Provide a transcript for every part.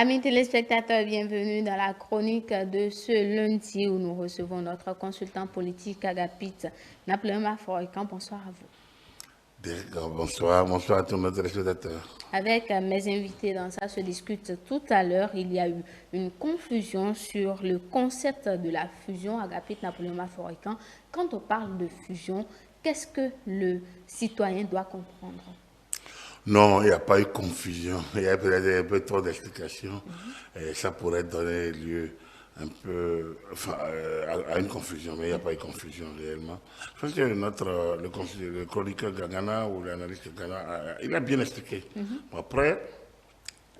Amis téléspectateurs, bienvenue dans la chronique de ce lundi où nous recevons notre consultant politique Agapit Naplema Foroikan. Bonsoir à vous. Bonsoir à tous nos téléspectateurs. Avec mes invités dans ça se discute tout à l'heure. Il y a eu une confusion sur le concept de la fusion Agapit Naplema Foroikan. Quand on parle de fusion, qu'est-ce que le citoyen doit comprendre? Non, il n'y a pas eu confusion. Il y a peut-être un peu trop d'explications. Et ça pourrait donner lieu un peu à une confusion, mais il n'y a pas eu confusion réellement. Je pense que le chroniqueur Gagana ou l'analyste Gagana, il a bien expliqué. Après,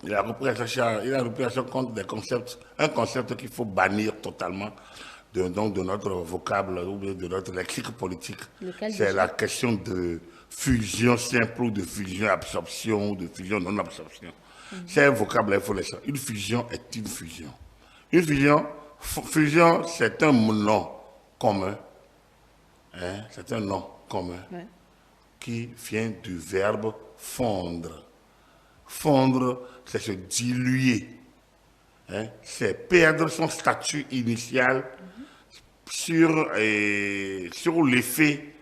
il a repris à son compte des concepts, un concept qu'il faut bannir totalement de notre vocable ou de notre lexique politique. C'est la question de fusion simple ou de fusion absorption ou de fusion non absorption. C'est un vocable, il faut le savoir. Une fusion est une fusion. Une fusion, c'est un nom commun. Hein? C'est un nom commun qui vient du verbe fondre. Fondre, c'est se diluer. Hein? C'est perdre son statut initial sur l'effet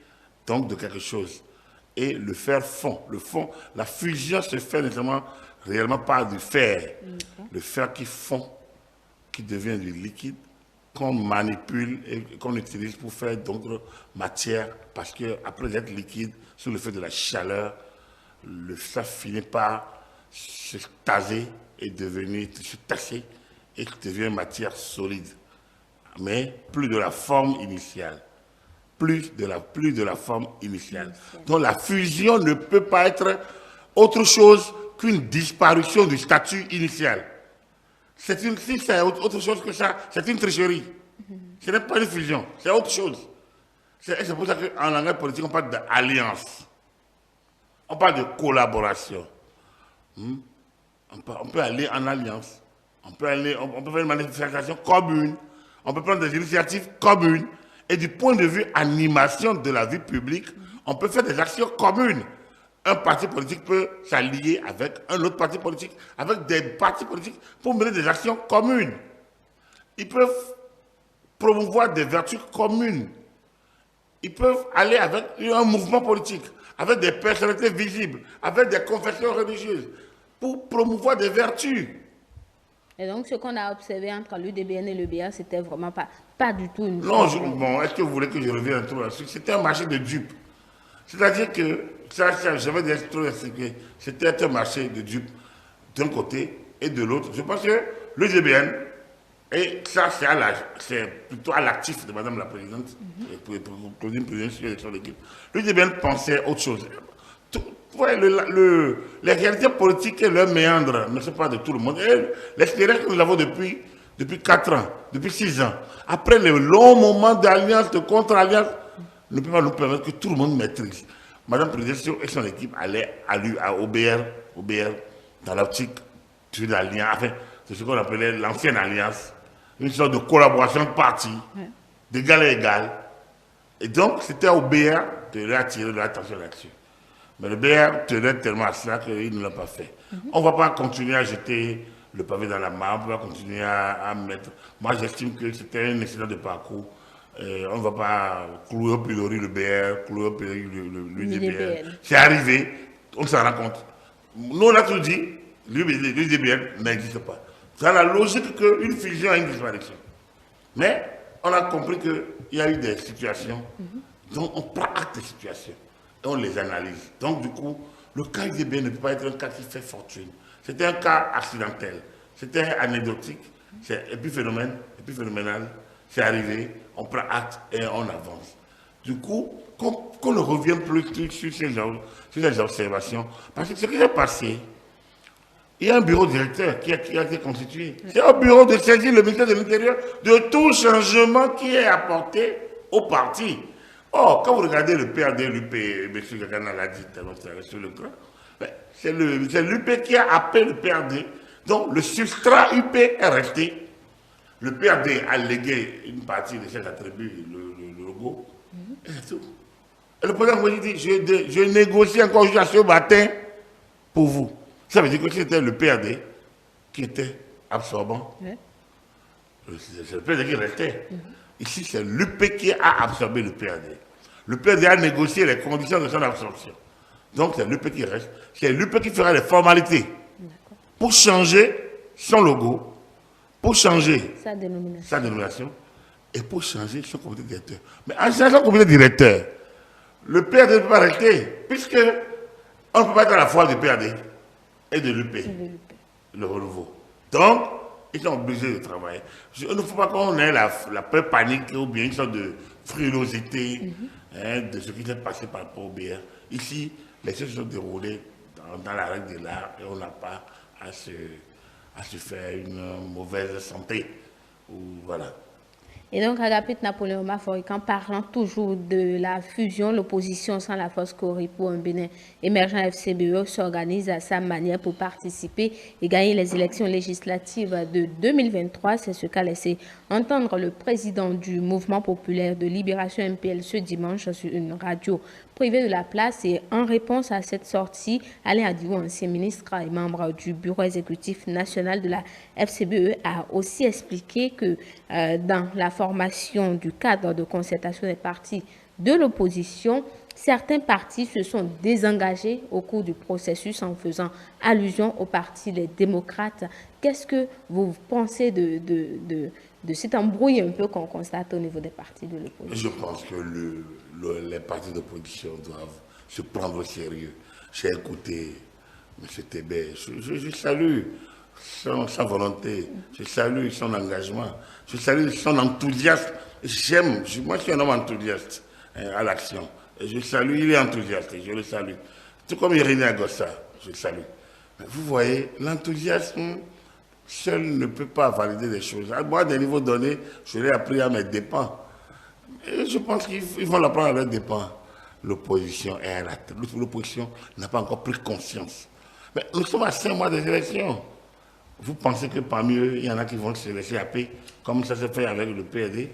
donc de quelque chose et le faire fond. La fusion se fait notamment réellement par du fer. Le fer qui fond, qui devient du liquide, qu'on manipule et qu'on utilise pour faire d'autres matières, parce qu'après être liquide, sous l'effet de la chaleur, ça finit par se taser et se tasser et devient matière solide. Mais plus de la forme initiale. Plus de la forme initiale. Donc la fusion ne peut pas être autre chose qu'une disparition du statut initial. Si c'est autre chose que ça, c'est une tricherie. Ce n'est pas une fusion, c'est autre chose. C'est pour ça qu'en langage politique, on parle d'alliance. On parle de collaboration. On peut aller en alliance. On peut faire une manifestation commune. On peut prendre des initiatives communes. Et du point de vue animation de la vie publique, on peut faire des actions communes. Un parti politique peut s'allier avec un autre parti politique, avec des partis politiques pour mener des actions communes. Ils peuvent promouvoir des vertus communes. Ils peuvent aller avec un mouvement politique, avec des personnalités visibles, avec des confessions religieuses, pour promouvoir des vertus. Et donc, ce qu'on a observé entre l'UDBN et le BA, c'était vraiment pas du tout une... Non, est-ce que vous voulez que je revienne un peu là-dessus? C'était un marché de dupes. C'est-à-dire que, j'avais déjà trop expliqué, c'était un marché de dupes d'un côté et de l'autre. Je pense que l'UDBN, et ça c'est plutôt à l'actif de Madame la Présidente, pour Claudine Présidente sur l'élection d'équipe. L'UDBN pensait autre chose. Les réalités politiques et leurs méandres ne sont pas de tout le monde. L'expérience que nous avons depuis 4 ans, depuis 6 ans, après le long moment d'alliance, de contre-alliance, ne peut pas nous permettre que tout le monde maîtrise. Madame Présidente et son équipe allaient à OBR, dans l'optique de l'alliance, enfin, c'est ce qu'on appelait l'ancienne alliance, une sorte de collaboration de partis, d'égal à égal. Et donc, c'était OBR de leur attirer l'attention là-dessus. Mais le BR tenait tellement à cela qu'il ne l'a pas fait. On ne va pas continuer à jeter le pavé dans la mare, on ne va pas continuer à mettre... Moi, j'estime que c'était un accident de parcours. On ne va pas clouer au pilori le BR, clouer au pilori l'UDBN. C'est arrivé, on s'en rend compte. Nous, on a tout dit, l'UDBN n'existe pas. C'est la logique qu'une fusion a une disparition. Mais on a compris qu'il y a eu des situations dont on prend acte des situations. Et on les analyse. Donc, du coup, le cas UDBN ne peut pas être un cas qui fait fortune. C'était un cas accidentel. C'était anecdotique. C'est épiphénoménal. C'est arrivé, on prend acte et on avance. Du coup, qu'on ne revienne plus sur ces observations. Parce que ce qui s'est passé, il y a un bureau directeur qui a été constitué. C'est un bureau de saisir le ministère de l'Intérieur de tout changement qui est apporté au parti. Or, quand vous regardez le PRD, l'UP, M. Gagana l'a dit sur le grand, c'est l'UP qui a appelé le PRD. Donc, le substrat UP est resté. Le PRD a légué une partie de ses attributs, le logo, et c'est tout. Et le président Moïse dit, je négocie encore jusqu'à ce matin pour vous. Ça veut dire que c'était le PRD qui était absorbant. Ouais. C'est le PAD qui restait. Ici, c'est l'UP qui a absorbé le PAD. Le PAD a négocié les conditions de son absorption. Donc, c'est l'UP qui reste. C'est l'UP qui fera les formalités pour changer son logo, pour changer Sa dénomination. sa dénomination et pour changer son comité directeur. Mais en changeant son comité directeur, le PAD ne peut pas rester, puisque on ne peut pas être à la fois du PAD et de l'UP, le renouveau. Donc, ils sont obligés de travailler. Il ne faut pas qu'on ait la peur panique ou bien une sorte de frilosité de ce qui s'est passé par rapport au BR. Ici, les choses sont déroulées dans la règle de l'art et on n'a pas à se faire une mauvaise santé. Ou, voilà. Et donc, Agapit Napoléon Maphorican, parlant toujours de la fusion, l'opposition sans la force Cori pour un Bénin émergent FCBE s'organise à sa manière pour participer et gagner les élections législatives de 2023. C'est ce qu'a laissé entendre le président du Mouvement populaire de libération MPL ce dimanche sur une radio privée de la place. Et en réponse à cette sortie, Alain Adiou, ancien ministre et membre du bureau exécutif national de la FCBE, a aussi expliqué que dans la formation du cadre de concertation des partis de l'opposition, certains partis se sont désengagés au cours du processus en faisant allusion au parti des démocrates. Qu'est-ce que vous pensez de cet embrouille un peu qu'on constate au niveau des partis de l'opposition? Je pense que les partis d'opposition doivent se prendre au sérieux. J'ai écouté M. Tébé, je salue sa volonté, je salue son engagement, je salue son enthousiasme. Moi je suis un homme enthousiaste à l'action. Je salue, il est enthousiaste, je le salue. Tout comme Irénée Agossa, je le salue. Mais vous voyez, l'enthousiasme seul ne peut pas valider des choses. À moi, des niveaux donnés, je l'ai appris à mes dépens. Et je pense qu'ils vont l'apprendre à leurs dépens. L'opposition est à la tête. L'opposition n'a pas encore pris conscience. Mais nous sommes à 5 mois des élections. Vous pensez que parmi eux, il y en a qui vont se laisser happer, comme ça s'est fait avec le PAD?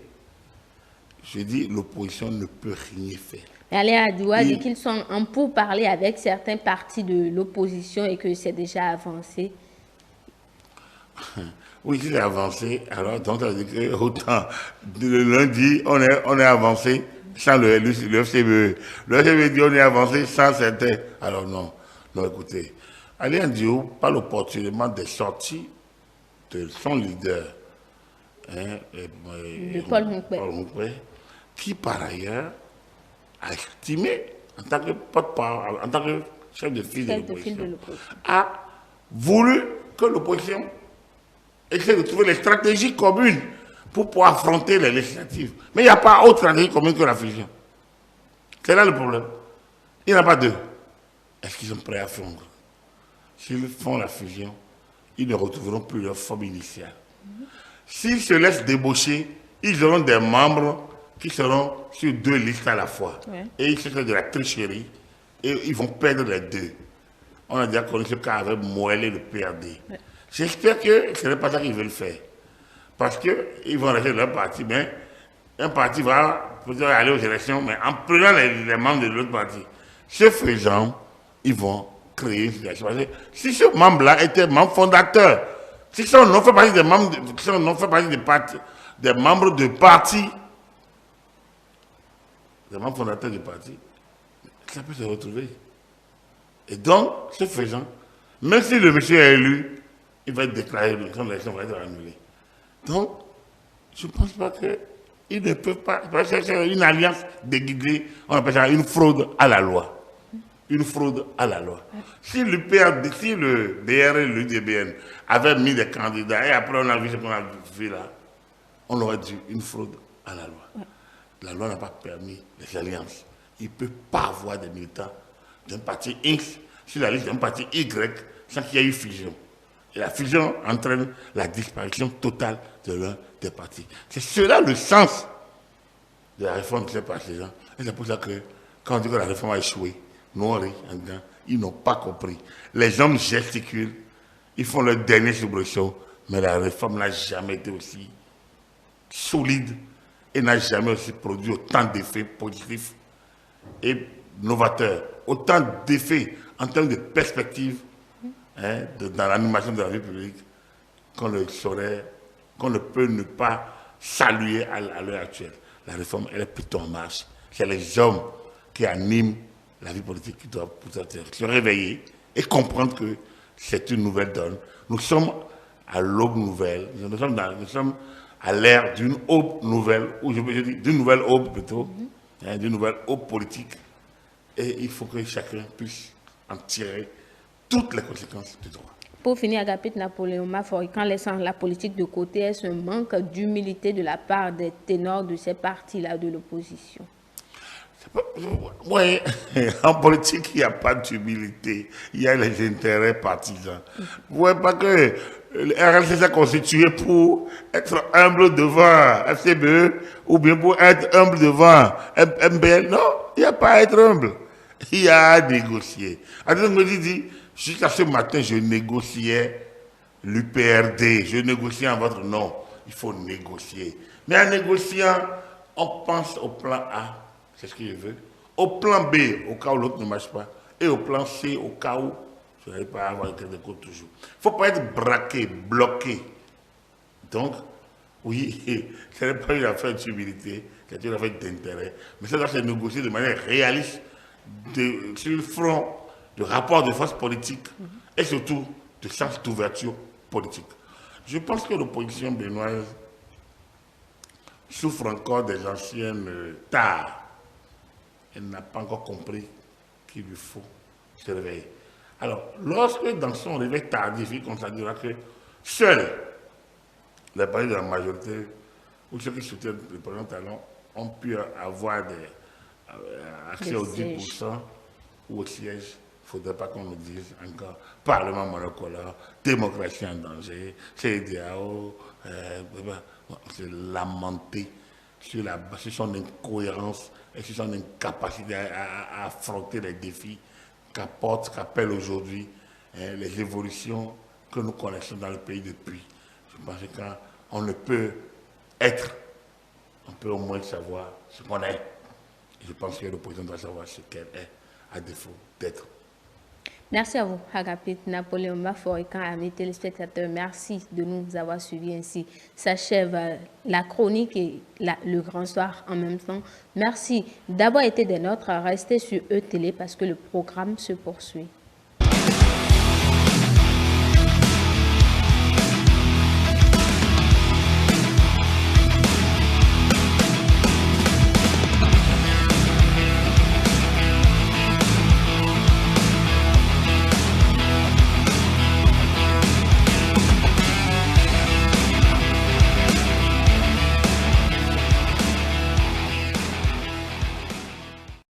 Je dis, l'opposition ne peut rien faire. Alain Adiou dit qu'ils sont en pourparlers avec certains partis de l'opposition et que c'est déjà avancé. Oui, c'est avancé. Alors, donc, ça veut dire que autant, le lundi, on est avancé sans le FCBE. Le FCBE dit on est avancé sans certains. Alors, non. Non, écoutez. Alain Diou parle opportunément des sorties de son leader, Paul Moukwé, qui par ailleurs a estimé, en tant que porte-parole, en tant que chef de file de l'opposition, a voulu que l'opposition essaie de trouver les stratégies communes pour pouvoir affronter les législatives. Mais il n'y a pas autre stratégie commune que la fusion. C'est là le problème. Il n'y en a pas deux. Est-ce qu'ils sont prêts à fondre? S'ils font la fusion, ils ne retrouveront plus leur forme initiale. S'ils se laissent débaucher, ils auront des membres qui seront sur 2 listes à la fois. Ouais. Et ils se font de la tricherie et ils vont perdre les deux. On a déjà connu ce cas avec Moël le PAD. Ouais. J'espère que ce n'est pas ça qu'ils veulent faire. Parce qu'ils vont rester leur parti, mais un parti va peut-être aller aux élections, mais en prenant les membres de l'autre parti. Ce faisant, ils vont créer une situation. Si ce membre-là était membre fondateur, si son nom fait partie des membres, des membres de parti, des membres fondateurs du parti, ça peut se retrouver. Et donc, ce faisant, même si le monsieur est élu, il va être déclaré, son élection va être annulée. Donc, je ne pense pas qu'ils ne peuvent pas, parce que c'est une alliance déguisée, on appelle ça une fraude à la loi. Une fraude à la loi. Si le DR et l'UDBN avaient mis des candidats et après on a vu ce qu'on a vu là, on aurait dit une fraude à la loi. La loi n'a pas permis les alliances. Il ne peut pas avoir des militants d'un parti X sur la liste d'un parti Y sans qu'il y ait eu fusion. Et la fusion entraîne la disparition totale de l'un des partis. C'est cela le sens de la réforme qui s'est passée. Et c'est pour ça que quand on dit que la réforme a échoué, ils n'ont pas compris. Les hommes gesticulent, ils font leur dernier soubresaut, mais la réforme n'a jamais été aussi solide et n'a jamais aussi produit autant d'effets positifs et novateurs, autant d'effets en termes de perspective dans l'animation de la vie publique qu'on ne saurait, qu'on ne peut ne pas saluer à l'heure actuelle. La réforme, elle est plutôt en marche. C'est les hommes qui animent la vie politique qui doivent se réveiller et comprendre que c'est une nouvelle donne. Nous sommes à l'aube nouvelle, nous sommes à l'ère d'une aube nouvelle, ou je dis d'une nouvelle aube plutôt, d'une nouvelle aube politique. Et il faut que chacun puisse en tirer toutes les conséquences du droit. Pour finir, Agapit Napoléon Maphorican, laissant la politique de côté, est-ce un manque d'humilité de la part des ténors de ces partis-là de l'opposition? Oui, en politique, il n'y a pas d'humilité. Il y a les intérêts partisans. Vous voyez pas que le RLC s'est constitué pour être humble devant FCBE ou bien pour être humble devant MBL. Non, il n'y a pas à être humble. Il y a à négocier. Alors, je me dis, jusqu'à ce matin, je négociais l'UPRD. Je négociais en votre nom. Il faut négocier. Mais en négociant, on pense au plan A. C'est ce que je veux. Au plan B, au cas où l'autre ne marche pas. Et au plan C, au cas où je n'arrive pas à avoir un de côte toujours. Il ne faut pas être braqué, bloqué. Donc, oui, ce n'est pas une affaire d'humilité, c'est une affaire d'intérêt. Mais ça doit se négocier de manière réaliste sur le front de rapport de force politique et surtout de sens d'ouverture politique. Je pense que l'opposition béninoise souffre encore des anciennes tares. Elle n'a pas encore compris qu'il lui faut se réveiller. Alors, lorsque dans son réveil tardif, il constatera que seuls les partis de la majorité ou ceux qui soutiennent le président Talon ont pu avoir accès aux 10% ou au siège, il ne faudrait pas qu'on nous dise encore Parlement monocolore, démocratie en danger, CEDEAO, c'est lamenté sur son incohérence et sur son incapacité à affronter les défis qu'appellent aujourd'hui les évolutions que nous connaissons dans le pays depuis. Je pense que quand on ne peut être, on peut au moins savoir ce qu'on est. Et je pense que le président doit savoir ce qu'elle est, à défaut d'être. Merci à vous, Agapit Napoléon Maphorican, amis téléspectateurs. Merci de nous avoir suivis ainsi. S'achève la chronique et le grand soir en même temps. Merci d'avoir été des nôtres. Restez sur E-Télé parce que le programme se poursuit.